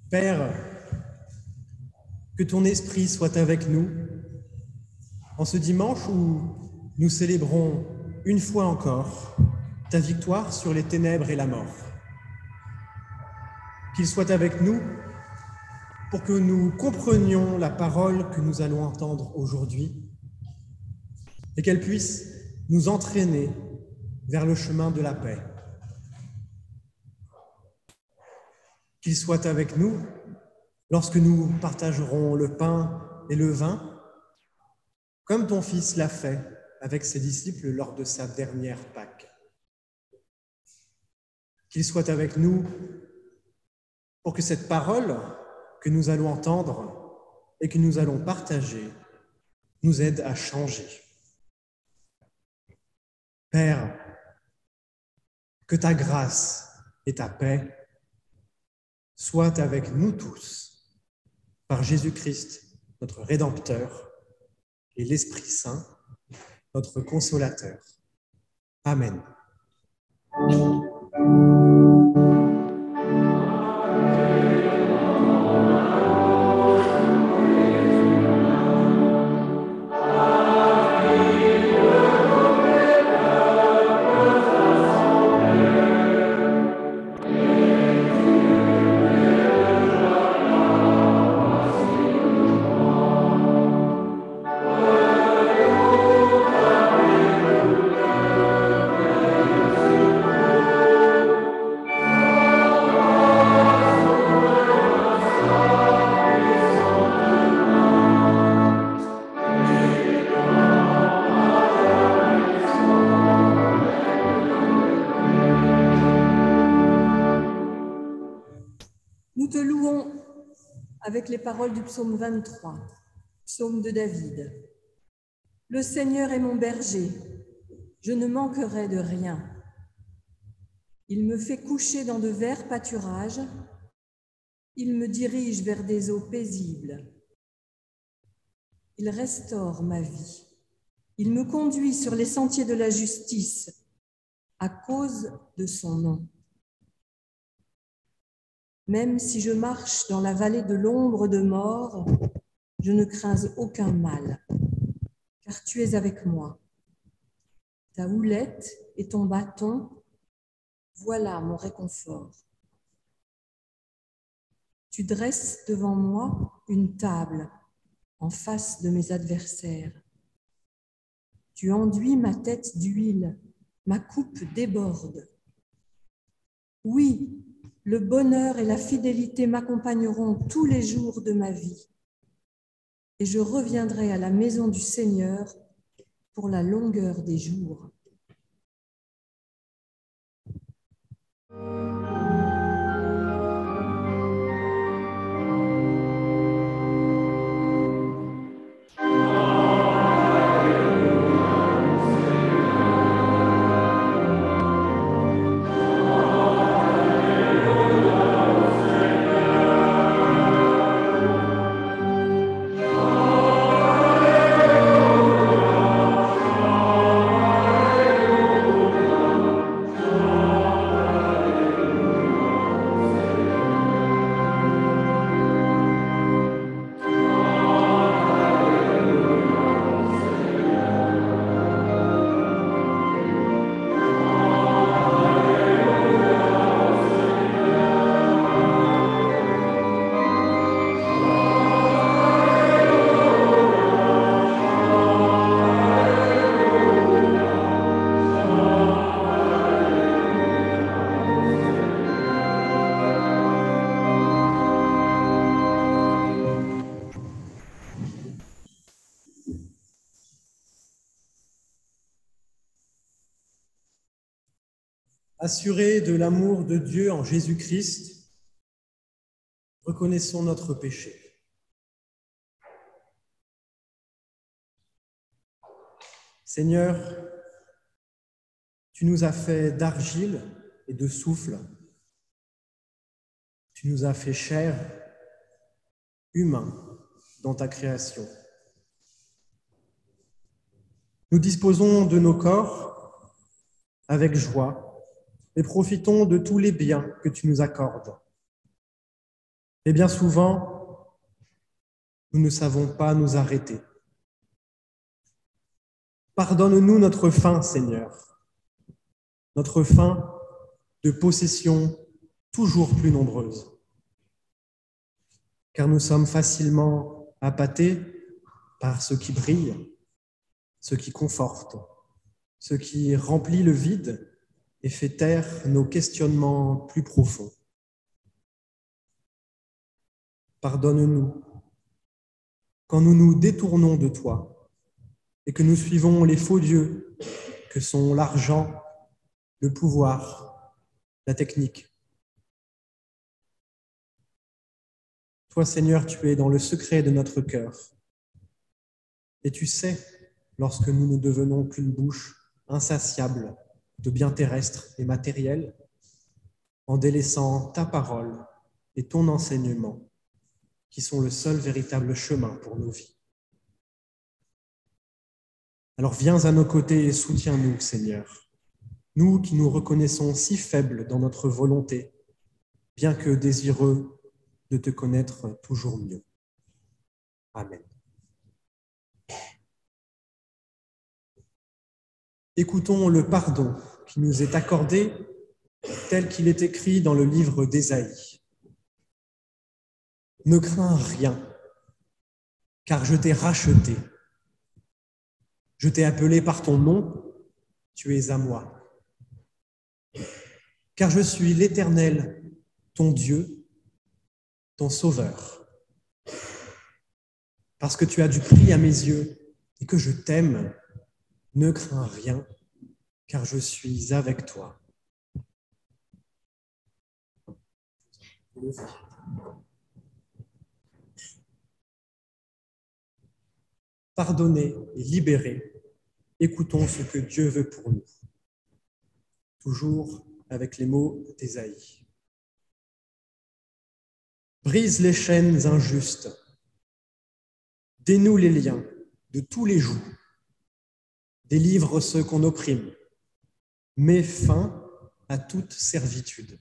Père, que ton esprit soit avec nous en ce dimanche où nous célébrons une fois encore ta victoire sur les ténèbres et la mort. Qu'il soit avec nous pour que nous comprenions la parole que nous allons entendre aujourd'hui et qu'elle puisse nous entraîner vers le chemin de la paix. Qu'il soit avec nous lorsque nous partagerons le pain et le vin, comme ton Fils l'a fait avec ses disciples lors de sa dernière Pâque. Qu'il soit avec nous pour que cette parole que nous allons entendre et que nous allons partager nous aide à changer. Père, que ta grâce et ta paix soient avec nous tous, par Jésus-Christ, notre Rédempteur, et l'Esprit Saint, notre Consolateur. Amen. Nous te louons avec les paroles du psaume 23, psaume de David. Le Seigneur est mon berger, je ne manquerai de rien. Il me fait coucher dans de verts pâturages, il me dirige vers des eaux paisibles. Il restaure ma vie, il me conduit sur les sentiers de la justice à cause de son nom. Même si je marche dans la vallée de l'ombre de mort, je ne crains aucun mal, car tu es avec moi. Ta houlette et ton bâton, voilà mon réconfort. Tu dresses devant moi une table en face de mes adversaires. Tu enduis ma tête d'huile, ma coupe déborde. Oui, le bonheur et la fidélité m'accompagneront tous les jours de ma vie, et je reviendrai à la maison du Seigneur pour la longueur des jours. Assurés de l'amour de Dieu en Jésus-Christ, reconnaissons notre péché. Seigneur, tu nous as fait d'argile et de souffle. Tu nous as fait chair, humain, dans ta création. Nous disposons de nos corps avec joie et profitons de tous les biens que tu nous accordes. Et bien souvent, nous ne savons pas nous arrêter. Pardonne-nous notre faim, Seigneur, notre faim de possessions toujours plus nombreuses, car nous sommes facilement appâtés par ce qui brille, ce qui conforte, ce qui remplit le vide et fait taire nos questionnements plus profonds. Pardonne-nous quand nous nous détournons de toi et que nous suivons les faux dieux que sont l'argent, le pouvoir, la technique. Toi, Seigneur, tu es dans le secret de notre cœur et tu sais lorsque nous ne devenons qu'une bouche insatiable de biens terrestres et matériels en délaissant ta parole et ton enseignement qui sont le seul véritable chemin pour nos vies. Alors viens à nos côtés et soutiens-nous, Seigneur, nous qui nous reconnaissons si faibles dans notre volonté, bien que désireux de te connaître toujours mieux. Amen. Écoutons le pardon qui nous est accordé tel qu'il est écrit dans le livre d'Ésaïe. Ne crains rien, car je t'ai racheté. Je t'ai appelé par ton nom, tu es à moi. Car je suis l'Éternel, ton Dieu, ton Sauveur. Parce que tu as du prix à mes yeux et que je t'aime, ne crains rien, car je suis avec toi. Pardonnés et libérés, écoutons ce que Dieu veut pour nous. Toujours avec les mots d'Ésaïe. Brise les chaînes injustes, dénoue les liens de tous les jougs, délivre ceux qu'on opprime, mets fin à toute servitude.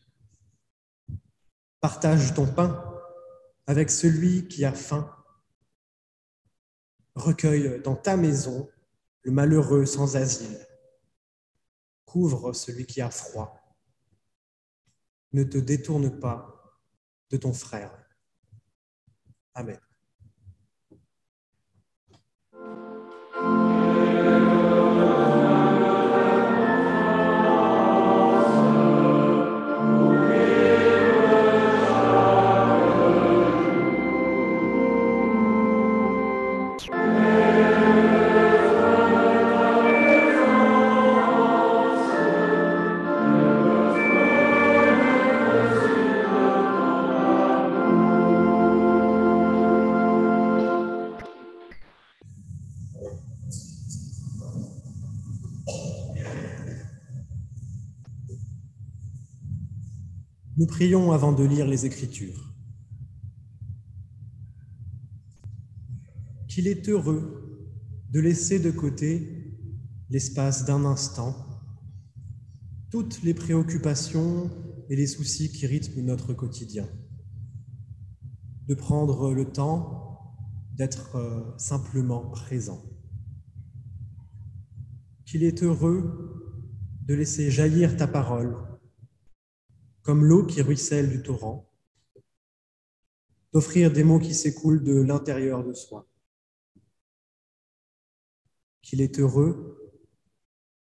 Partage ton pain avec celui qui a faim. Recueille dans ta maison le malheureux sans asile. Couvre celui qui a froid. Ne te détourne pas de ton frère. Amen. Nous prions avant de lire les Écritures. Qu'il est heureux de laisser de côté, l'espace d'un instant, toutes les préoccupations et les soucis qui rythment notre quotidien. De prendre le temps d'être simplement présent. Qu'il est heureux de laisser jaillir ta parole, comme l'eau qui ruisselle du torrent, d'offrir des mots qui s'écoulent de l'intérieur de soi. Qu'il est heureux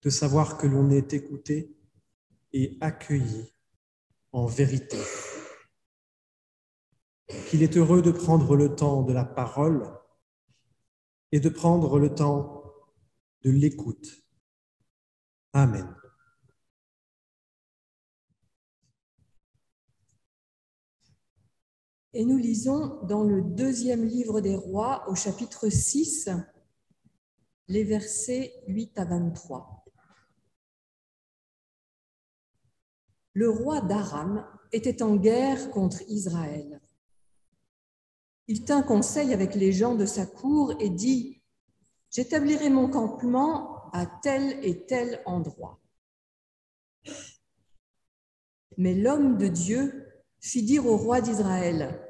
de savoir que l'on est écouté et accueilli en vérité. Qu'il est heureux de prendre le temps de la parole et de prendre le temps de l'écoute. Amen. Et nous lisons dans le 2e livre des Rois, au chapitre 6, les versets 8 à 23. Le roi d'Aram était en guerre contre Israël. Il tint conseil avec les gens de sa cour et dit : « J'établirai mon campement à tel et tel endroit. » Mais l'homme de Dieu fit dire au roi d'Israël :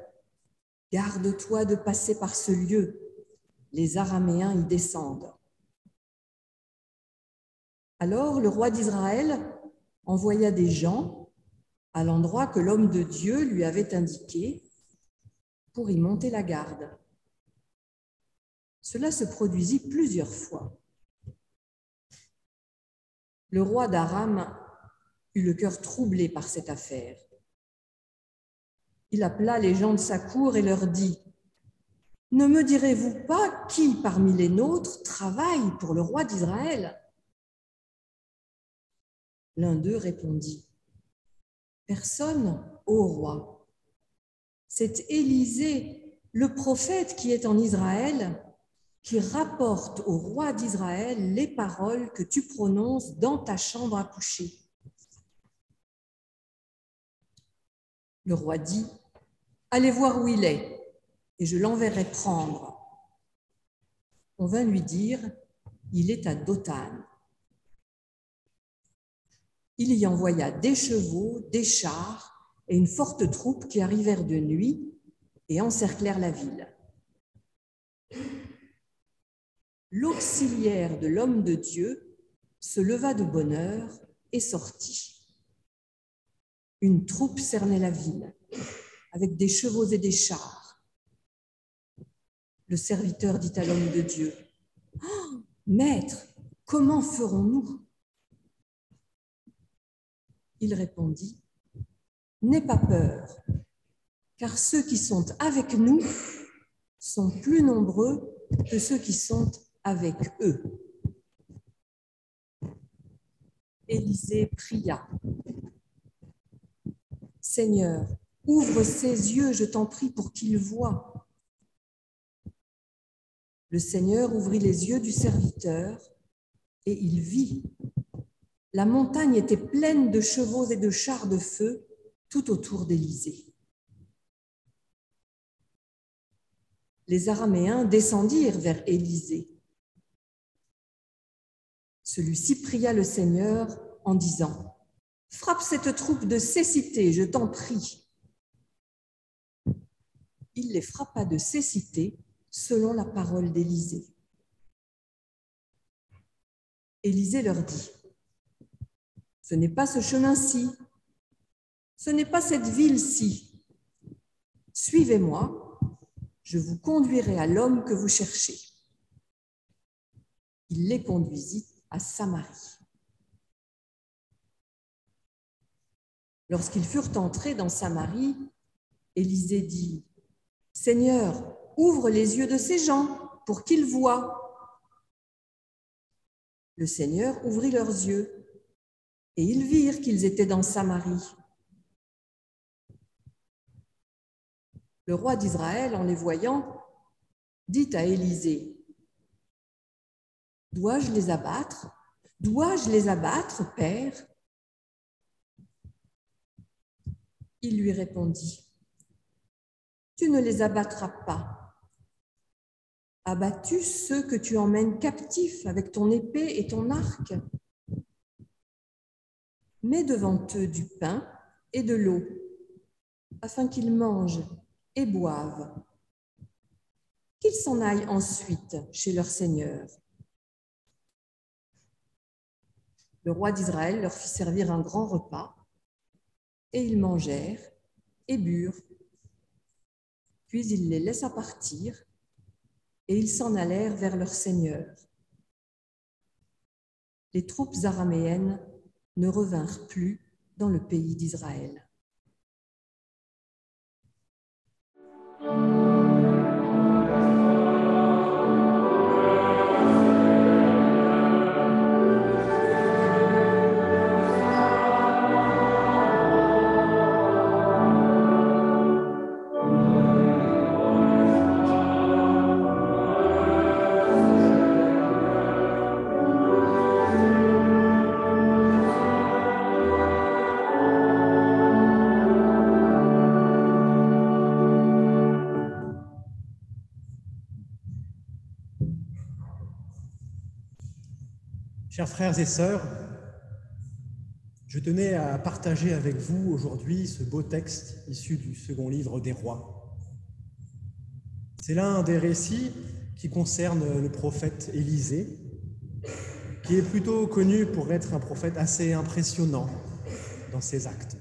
garde-toi de passer par ce lieu. Les Araméens y descendent. » Alors le roi d'Israël envoya des gens à l'endroit que l'homme de Dieu lui avait indiqué pour y monter la garde. Cela se produisit plusieurs fois. Le roi d'Aram eut le cœur troublé par cette affaire. Il appela les gens de sa cour et leur dit : « Ne me direz-vous pas qui parmi les nôtres travaille pour le roi d'Israël ? » L'un d'eux répondit : « Personne, ô roi. C'est Élisée, le prophète qui est en Israël, qui rapporte au roi d'Israël les paroles que tu prononces dans ta chambre à coucher. » Le roi dit : « Allez voir où il est, et je l'enverrai prendre. » On vint lui dire : « Il est à Dothan. » Il y envoya des chevaux, des chars et une forte troupe qui arrivèrent de nuit et encerclèrent la ville. L'auxiliaire de l'homme de Dieu se leva de bonne heure et sortit. Une troupe cernait la ville, avec des chevaux et des chars. Le serviteur dit à l'homme de Dieu : « Oh, maître, comment ferons-nous ? » Il répondit : « N'aie pas peur, car ceux qui sont avec nous sont plus nombreux que ceux qui sont avec eux. » Élisée pria : « Seigneur, ouvre ses yeux, je t'en prie, pour qu'il voie. » Le Seigneur ouvrit les yeux du serviteur et il vit. La montagne était pleine de chevaux et de chars de feu tout autour d'Élisée. Les Araméens descendirent vers Élisée. Celui-ci pria le Seigneur en disant : « Frappe cette troupe de cécité, je t'en prie. » Il les frappa de cécité selon la parole d'Élisée. Élisée leur dit : « Ce n'est pas ce chemin-ci, ce n'est pas cette ville-ci. Suivez-moi, je vous conduirai à l'homme que vous cherchez. » Il les conduisit à Samarie. Lorsqu'ils furent entrés dans Samarie, Élisée dit : « Seigneur, ouvre les yeux de ces gens pour qu'ils voient. » Le Seigneur ouvrit leurs yeux et ils virent qu'ils étaient dans Samarie. Le roi d'Israël, en les voyant, dit à Élisée : « Dois-je les abattre ? Dois-je les abattre, Père ? » Il lui répondit : « Tu ne les abattras pas. As-tu ceux que tu emmènes captifs avec ton épée et ton arc ? Mets devant eux du pain et de l'eau, afin qu'ils mangent et boivent. Qu'ils s'en aillent ensuite chez leur Seigneur. » Le roi d'Israël leur fit servir un grand repas, et ils mangèrent et burent. Puis il les laissa partir, et ils s'en allèrent vers leur Seigneur. Les troupes araméennes ne revinrent plus dans le pays d'Israël. Chers frères et sœurs, je tenais à partager avec vous aujourd'hui ce beau texte issu du second livre des Rois. C'est l'un des récits qui concerne le prophète Élisée, qui est plutôt connu pour être un prophète assez impressionnant dans ses actes.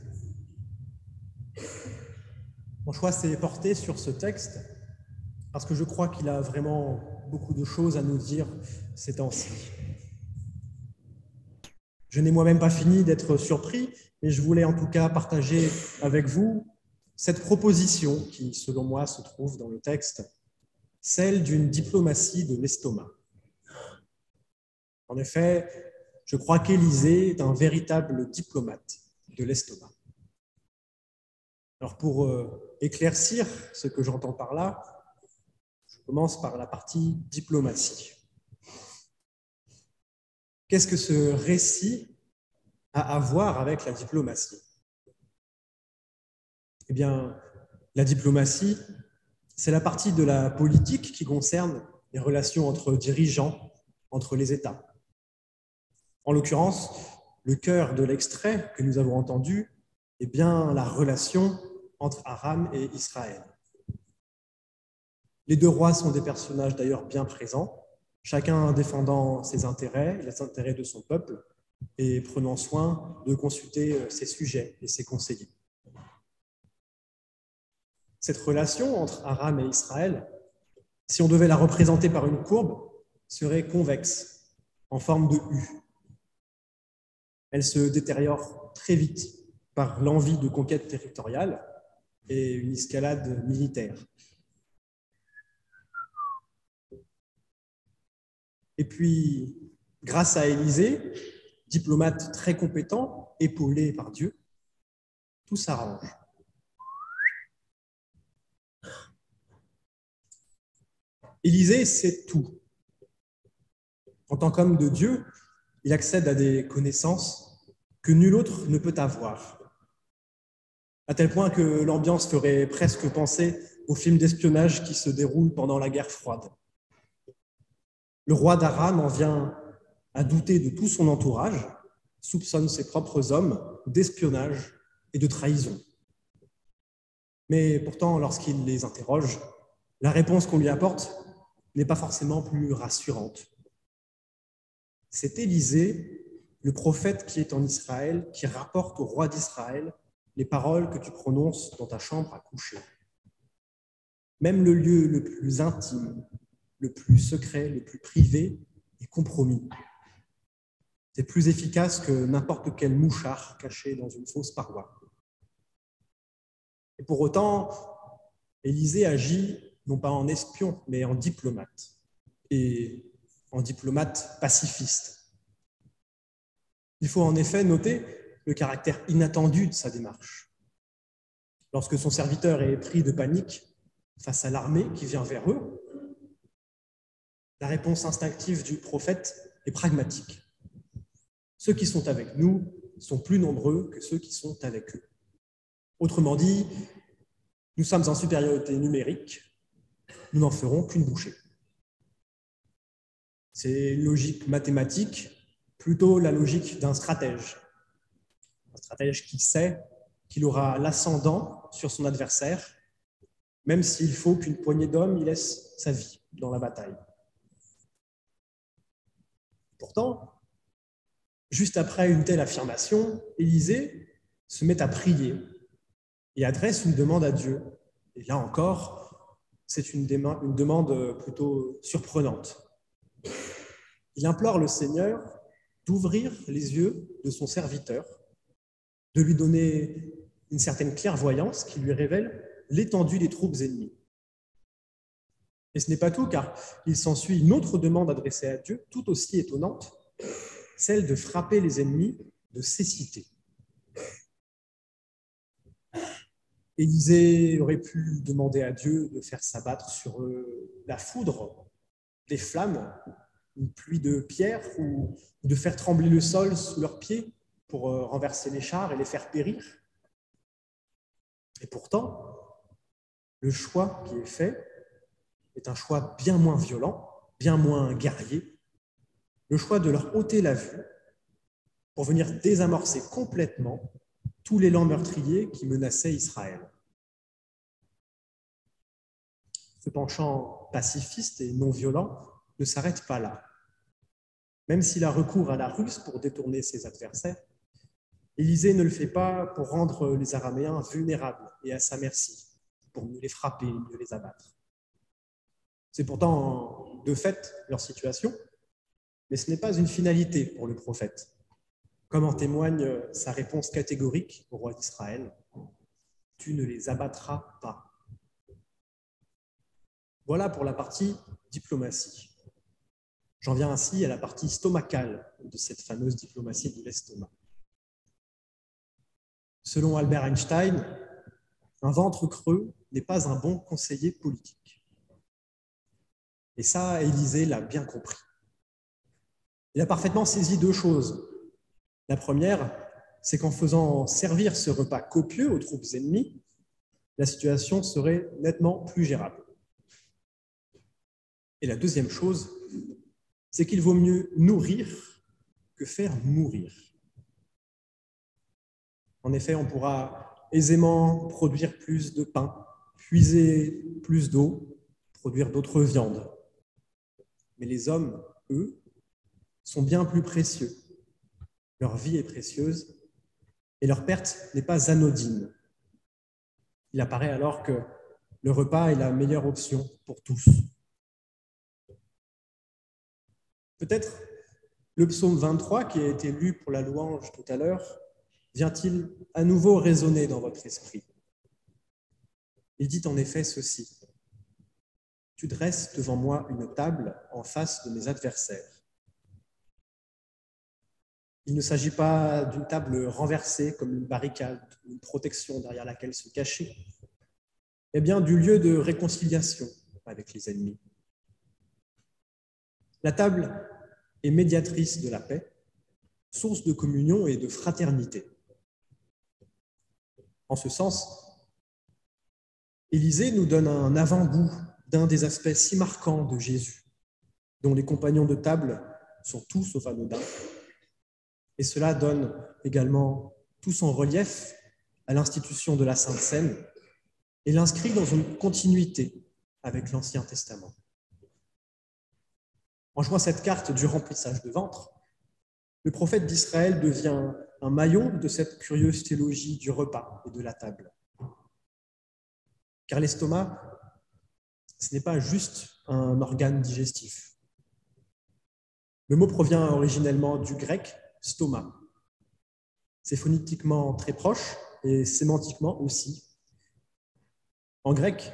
Mon choix s'est porté sur ce texte parce que je crois qu'il a vraiment beaucoup de choses à nous dire ces temps-ci. Je n'ai moi-même pas fini d'être surpris, mais je voulais en tout cas partager avec vous cette proposition qui, selon moi, se trouve dans le texte, celle d'une diplomatie de l'estomac. En effet, je crois qu'Élisée est un véritable diplomate de l'estomac. Alors pour éclaircir ce que j'entends par là, je commence par la partie diplomatie. Qu'est-ce que ce récit a à voir avec la diplomatie? Eh bien, la diplomatie, c'est la partie de la politique qui concerne les relations entre dirigeants, entre les États. En l'occurrence, le cœur de l'extrait que nous avons entendu est bien la relation entre Aram et Israël. Les deux rois sont des personnages d'ailleurs bien présents, chacun défendant ses intérêts, les intérêts de son peuple, et prenant soin de consulter ses sujets et ses conseillers. Cette relation entre Aram et Israël, si on devait la représenter par une courbe, serait convexe, en forme de U. Elle se détériore très vite par l'envie de conquête territoriale et une escalade militaire. Et puis, grâce à Élisée, diplomate très compétent, épaulé par Dieu, tout s'arrange. Élisée sait tout. En tant qu'homme de Dieu, il accède à des connaissances que nul autre ne peut avoir. À tel point que l'ambiance ferait presque penser au film d'espionnage qui se déroule pendant la guerre froide. Le roi d'Aram en vient à douter de tout son entourage, soupçonne ses propres hommes d'espionnage et de trahison. Mais pourtant, lorsqu'il les interroge, la réponse qu'on lui apporte n'est pas forcément plus rassurante. C'est Élisée, le prophète qui est en Israël, qui rapporte au roi d'Israël les paroles que tu prononces dans ta chambre à coucher. Même le lieu le plus intime, le plus secret, le plus privé est compromis. C'est plus efficace que n'importe quel mouchard caché dans une fausse paroi. Et pour autant, Élisée agit non pas en espion, mais en diplomate, et en diplomate pacifiste. Il faut en effet noter le caractère inattendu de sa démarche. Lorsque son serviteur est pris de panique face à l'armée qui vient vers eux, la réponse instinctive du prophète est pragmatique. Ceux qui sont avec nous sont plus nombreux que ceux qui sont avec eux. Autrement dit, nous sommes en supériorité numérique, nous n'en ferons qu'une bouchée. C'est une logique mathématique, plutôt la logique d'un stratège. Un stratège qui sait qu'il aura l'ascendant sur son adversaire, même s'il faut qu'une poignée d'hommes y laisse sa vie dans la bataille. Pourtant, juste après une telle affirmation, Élisée se met à prier et adresse une demande à Dieu. Et là encore, c'est une demande plutôt surprenante. Il implore le Seigneur d'ouvrir les yeux de son serviteur, de lui donner une certaine clairvoyance qui lui révèle l'étendue des troupes ennemies. Et ce n'est pas tout, car il s'ensuit une autre demande adressée à Dieu, tout aussi étonnante, celle de frapper les ennemis de cécité. Élisée aurait pu demander à Dieu de faire s'abattre sur eux la foudre, des flammes, une pluie de pierres, ou de faire trembler le sol sous leurs pieds pour renverser les chars et les faire périr. Et pourtant, le choix qui est fait est un choix bien moins violent, bien moins guerrier, le choix de leur ôter la vue pour venir désamorcer complètement tout l'élan meurtrier qui menaçait Israël. ce penchant pacifiste et non violent ne s'arrête pas là. Même s'il a recours à la ruse pour détourner ses adversaires, Élisée ne le fait pas pour rendre les Araméens vulnérables et à sa merci, pour mieux les frapper, mieux les abattre. C'est pourtant de fait leur situation, mais ce n'est pas une finalité pour le prophète, comme en témoigne sa réponse catégorique au roi d'Israël: « Tu ne les abattras pas ». Voilà pour la partie diplomatie. J'en viens ainsi à la partie stomacale de cette fameuse diplomatie de l'estomac. Selon Albert Einstein, un ventre creux n'est pas un bon conseiller politique. Et ça, Élisée l'a bien compris. Il a parfaitement saisi deux choses. La première, c'est qu'en faisant servir ce repas copieux aux troupes ennemies, la situation serait nettement plus gérable. Et la deuxième chose, c'est qu'il vaut mieux nourrir que faire mourir. En effet, on pourra aisément produire plus de pain, puiser plus d'eau, produire d'autres viandes. Mais les hommes, eux, sont bien plus précieux. Leur vie est précieuse et leur perte n'est pas anodine. Il apparaît alors que le repas est la meilleure option pour tous. Peut-être le psaume 23, qui a été lu pour la louange tout à l'heure, vient-il à nouveau résonner dans votre esprit. Il dit en effet ceci: « Tu dresses devant moi une table en face de mes adversaires. » Il ne s'agit pas d'une table renversée comme une barricade, une protection derrière laquelle se cacher, mais bien du lieu de réconciliation avec les ennemis. La table est médiatrice de la paix, source de communion et de fraternité. En ce sens, Élisée nous donne un avant-goût d'un des aspects si marquants de Jésus, dont les compagnons de table sont tous sauf anodins. Et cela donne également tout son relief à l'institution de la Sainte Seine et l'inscrit dans une continuité avec l'Ancien Testament. En jouant cette carte du remplissage de ventre, le prophète d'Israël devient un maillon de cette curieuse théologie du repas et de la table. Car l'estomac, ce n'est pas juste un organe digestif. Le mot provient originellement du grec stoma. C'est phonétiquement très proche et sémantiquement aussi. En grec,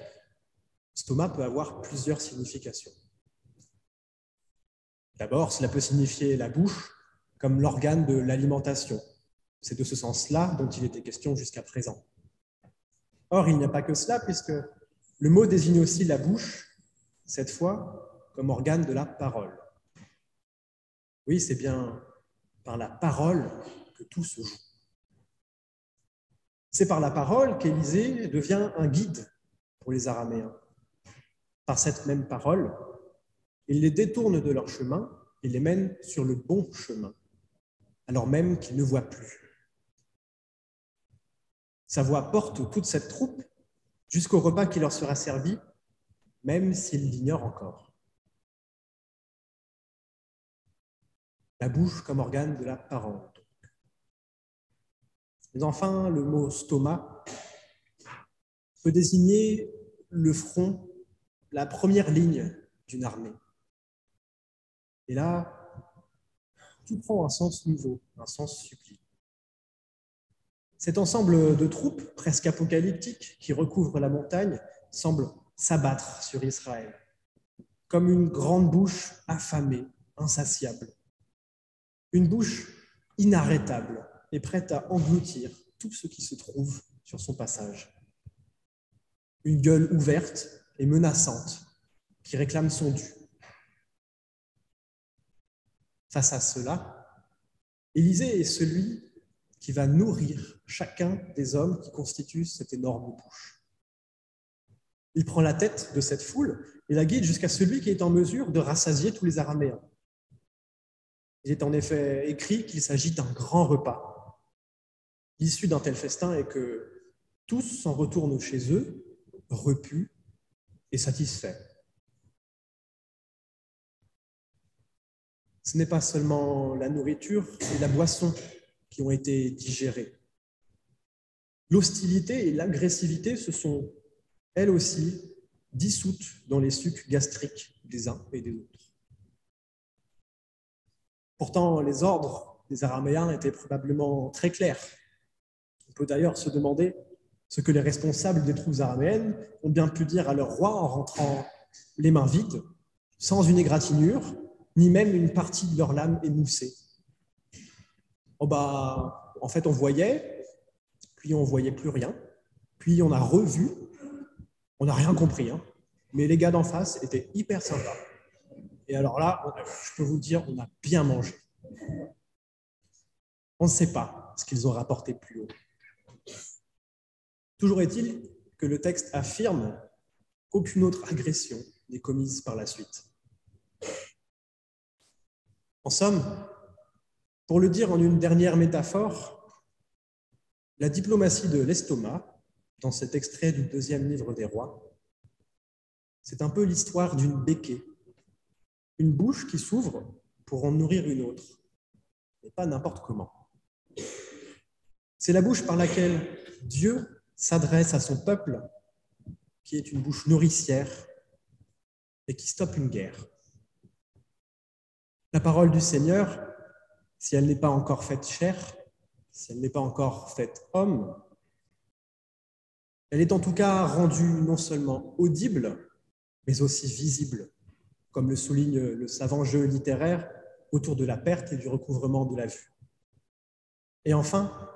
stoma peut avoir plusieurs significations. D'abord, cela peut signifier la bouche comme l'organe de l'alimentation. C'est de ce sens-là dont il était question jusqu'à présent. Or, il n'y a pas que cela, puisque le mot désigne aussi la bouche, cette fois comme organe de la parole. Oui, c'est bien par la parole que tout se joue. C'est par la parole qu'Élisée devient un guide pour les Araméens. Par cette même parole, il les détourne de leur chemin et les mène sur le bon chemin, alors même qu'ils ne voient plus. Sa voix porte toute cette troupe jusqu'au repas qui leur sera servi, même s'ils l'ignorent encore. La bouche comme organe de la parole. Mais enfin, le mot stoma peut désigner le front, la première ligne d'une armée. Et là, tout prend un sens nouveau, un sens sublime. Cet ensemble de troupes presque apocalyptiques qui recouvrent la montagne semble s'abattre sur Israël, comme une grande bouche affamée, insatiable. Une bouche inarrêtable et prête à engloutir tout ce qui se trouve sur son passage. Une gueule ouverte et menaçante qui réclame son dû. Face à cela, Élisée est celui qui va nourrir chacun des hommes qui constituent cette énorme bouche. Il prend la tête de cette foule et la guide jusqu'à celui qui est en mesure de rassasier tous les Araméens. Il est en effet écrit qu'il s'agit d'un grand repas. L'issue d'un tel festin est que tous s'en retournent chez eux, repus, et satisfait. Ce n'est pas seulement la nourriture et la boisson qui ont été digérées. L'hostilité et l'agressivité se sont, elles aussi, dissoutes dans les sucs gastriques des uns et des autres. Pourtant, les ordres des Araméens étaient probablement très clairs. On peut d'ailleurs se demander ce que les responsables des troupes araméennes ont bien pu dire à leur roi en rentrant les mains vides, sans une égratignure, ni même une partie de leur lame émoussée. En fait, on voyait, puis on ne voyait plus rien, puis on a revu, on n'a rien compris, hein. Mais les gars d'en face étaient hyper sympas. Et alors là, je peux vous dire, on a bien mangé. On ne sait pas ce qu'ils ont rapporté plus haut. Toujours est-il que le texte affirme qu'aucune autre agression n'est commise par la suite. En somme, pour le dire en une dernière métaphore, la diplomatie de l'estomac, dans cet extrait du 2e livre des rois, c'est un peu l'histoire d'une béquée, une bouche qui s'ouvre pour en nourrir une autre, mais pas n'importe comment. C'est la bouche par laquelle Dieu s'adresse à son peuple, qui est une bouche nourricière et qui stoppe une guerre. La parole du Seigneur, si elle n'est pas encore faite chair, si elle n'est pas encore faite homme, elle est en tout cas rendue non seulement audible, mais aussi visible, comme le souligne le savant jeu littéraire autour de la perte et du recouvrement de la vue. Et enfin,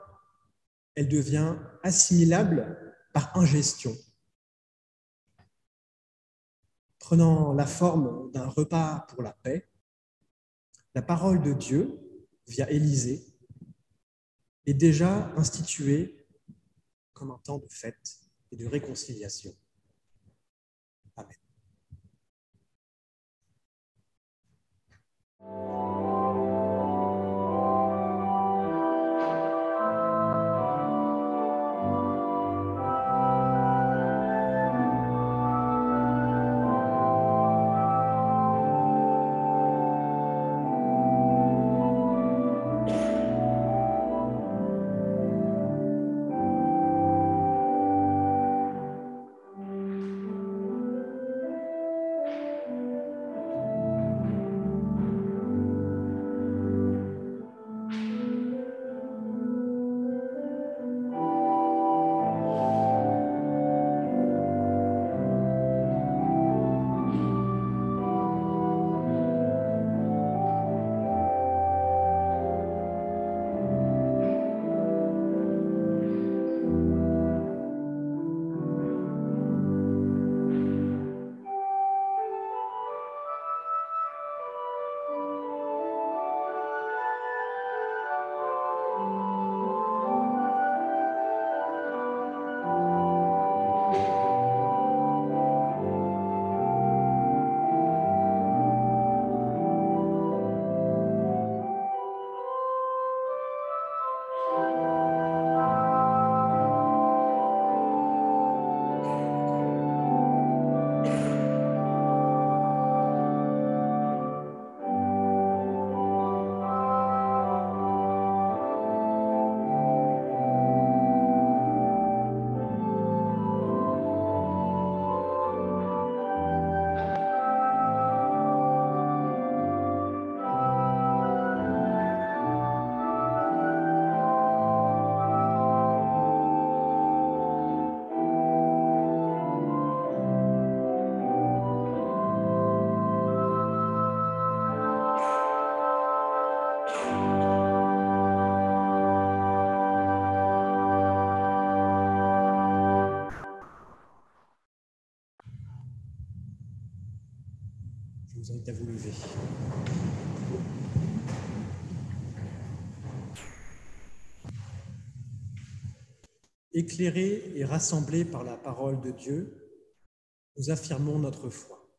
elle devient assimilable par ingestion, prenant la forme d'un repas pour la paix. La parole de Dieu, via Élisée, est déjà instituée comme un temps de fête et de réconciliation. Amen. Je vous invite à vous lever. Éclairés et rassemblés par la parole de Dieu, nous affirmons notre foi.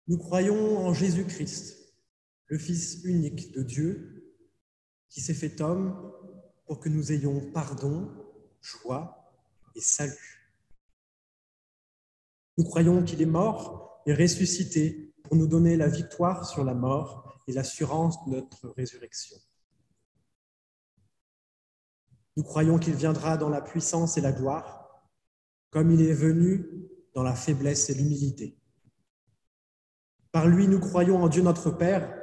Nous croyons en Jésus-Christ, le Fils unique de Dieu, qui s'est fait homme pour que nous ayons pardon, joie et salut. Nous croyons qu'il est mort et ressuscité pour nous donner la victoire sur la mort et l'assurance de notre résurrection. Nous croyons qu'il viendra dans la puissance et la gloire, comme il est venu dans la faiblesse et l'humilité. Par lui, nous croyons en Dieu notre Père,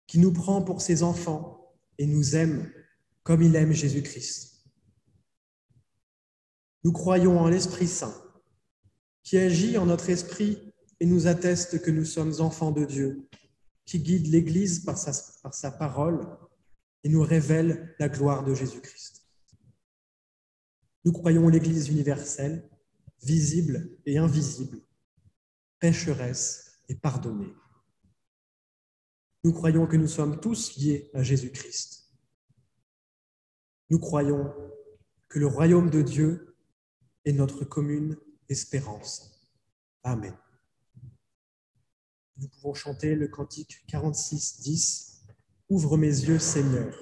qui nous prend pour ses enfants et nous aime comme il aime Jésus-Christ. Nous croyons en l'Esprit Saint, qui agit en notre esprit et nous atteste que nous sommes enfants de Dieu, qui guide l'Église par sa parole et nous révèle la gloire de Jésus-Christ. Nous croyons l'Église universelle, visible et invisible, pécheresse et pardonnée. Nous croyons que nous sommes tous liés à Jésus-Christ. Nous croyons que le royaume de Dieu est notre commune espérance. Amen. Nous pouvons chanter le cantique 46, 10. Ouvre mes yeux, Seigneur.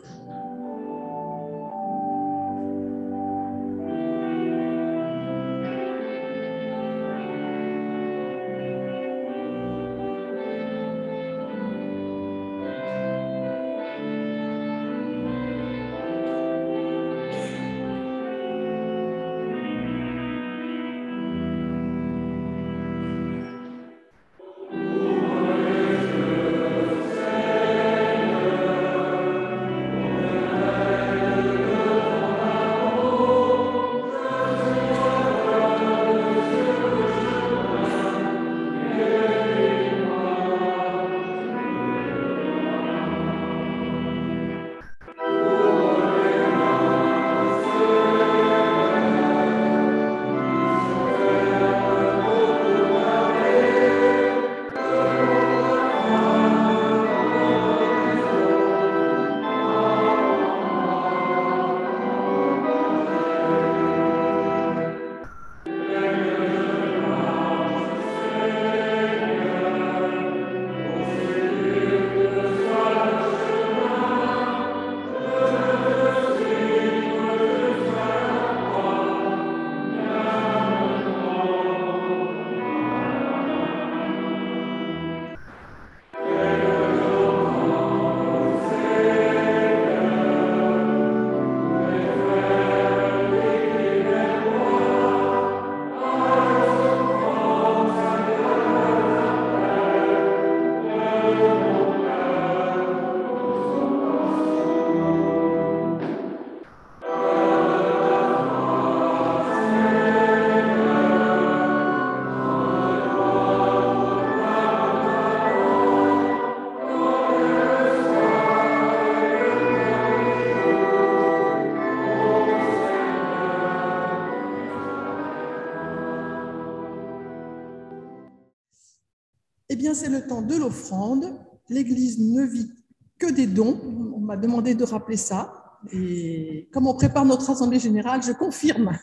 Eh bien, c'est le temps de l'offrande. L'Église ne vit que des dons. On m'a demandé de rappeler ça. Et comme on prépare notre assemblée générale, je confirme.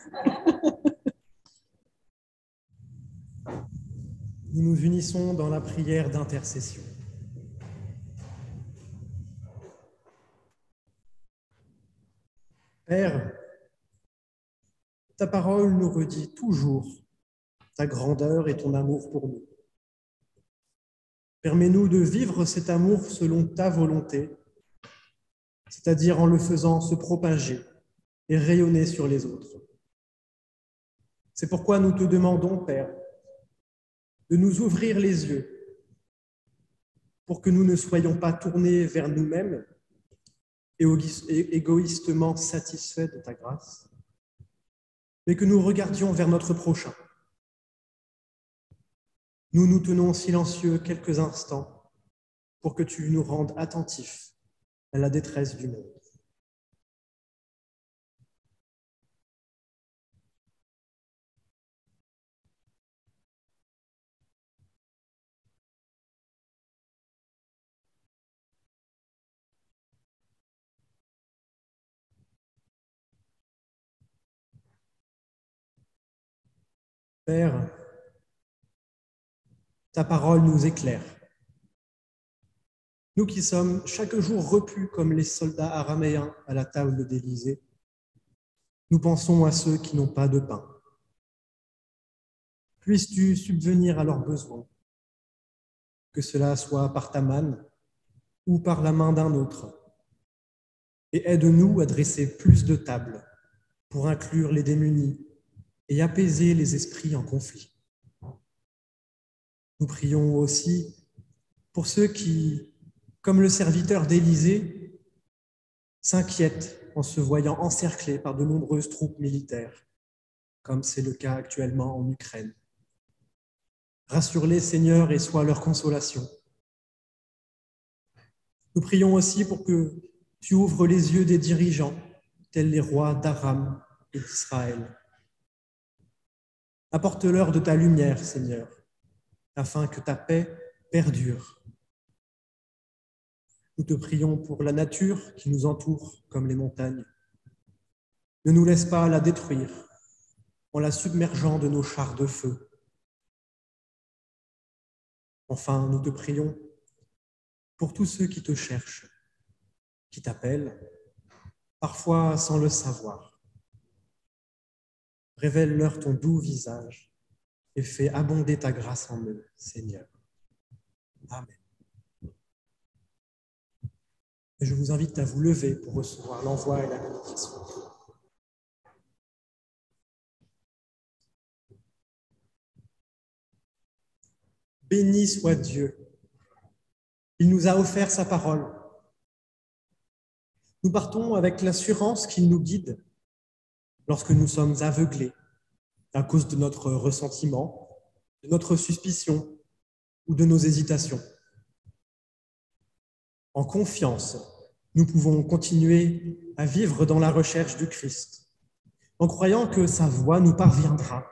Nous nous unissons dans la prière d'intercession. Père, ta parole nous redit toujours ta grandeur et ton amour pour nous. Permets-nous de vivre cet amour selon ta volonté, c'est-à-dire en le faisant se propager et rayonner sur les autres. C'est pourquoi nous te demandons, Père, de nous ouvrir les yeux pour que nous ne soyons pas tournés vers nous-mêmes et égoïstement satisfaits de ta grâce, mais que nous regardions vers notre prochain. Nous nous tenons silencieux quelques instants pour que tu nous rendes attentifs à la détresse du monde. Père, ta parole nous éclaire. Nous qui sommes chaque jour repus comme les soldats araméens à la table d'Élysée, nous pensons à ceux qui n'ont pas de pain. puisses-tu subvenir à leurs besoins, que cela soit par ta manne ou par la main d'un autre, et aide-nous à dresser plus de tables pour inclure les démunis et apaiser les esprits en conflit. Nous prions aussi pour ceux qui, comme le serviteur d'Élysée, s'inquiètent en se voyant encerclés par de nombreuses troupes militaires, comme c'est le cas actuellement en Ukraine. Rassure-les, Seigneur, et sois leur consolation. Nous prions aussi pour que tu ouvres les yeux des dirigeants, tels les rois d'Aram et d'Israël. Apporte-leur de ta lumière, Seigneur, afin que ta paix perdure. Nous te prions pour la nature qui nous entoure comme les montagnes. Ne nous laisse pas la détruire en la submergeant de nos chars de feu. Enfin, nous te prions pour tous ceux qui te cherchent, qui t'appellent, parfois sans le savoir. Révèle-leur ton doux visage et fais abonder ta grâce en eux, Seigneur. Amen. Et je vous invite à vous lever pour recevoir l'envoi et la bénédiction. Béni soit Dieu. Il nous a offert sa parole. Nous partons avec l'assurance qu'il nous guide lorsque nous sommes aveuglés à cause de notre ressentiment, de notre suspicion ou de nos hésitations. En confiance, nous pouvons continuer à vivre dans la recherche du Christ, en croyant que sa voix nous parviendra,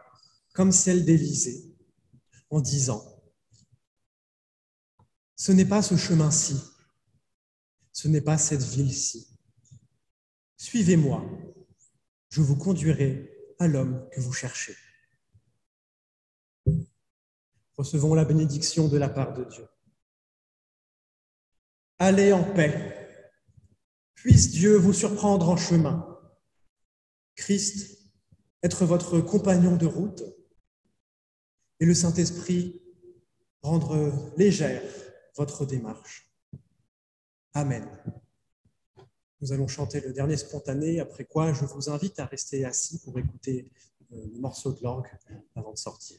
comme celle d'Élysée, en disant « Ce n'est pas ce chemin-ci, ce n'est pas cette ville-ci. Suivez-moi, je vous conduirai à l'homme que vous cherchez. » Recevons la bénédiction de la part de Dieu. Allez en paix. Puisse Dieu vous surprendre en chemin. Christ être votre compagnon de route et le Saint-Esprit rendre légère votre démarche. Amen. Nous allons chanter le dernier spontané, après quoi je vous invite à rester assis pour écouter le morceau de l'orgue avant de sortir.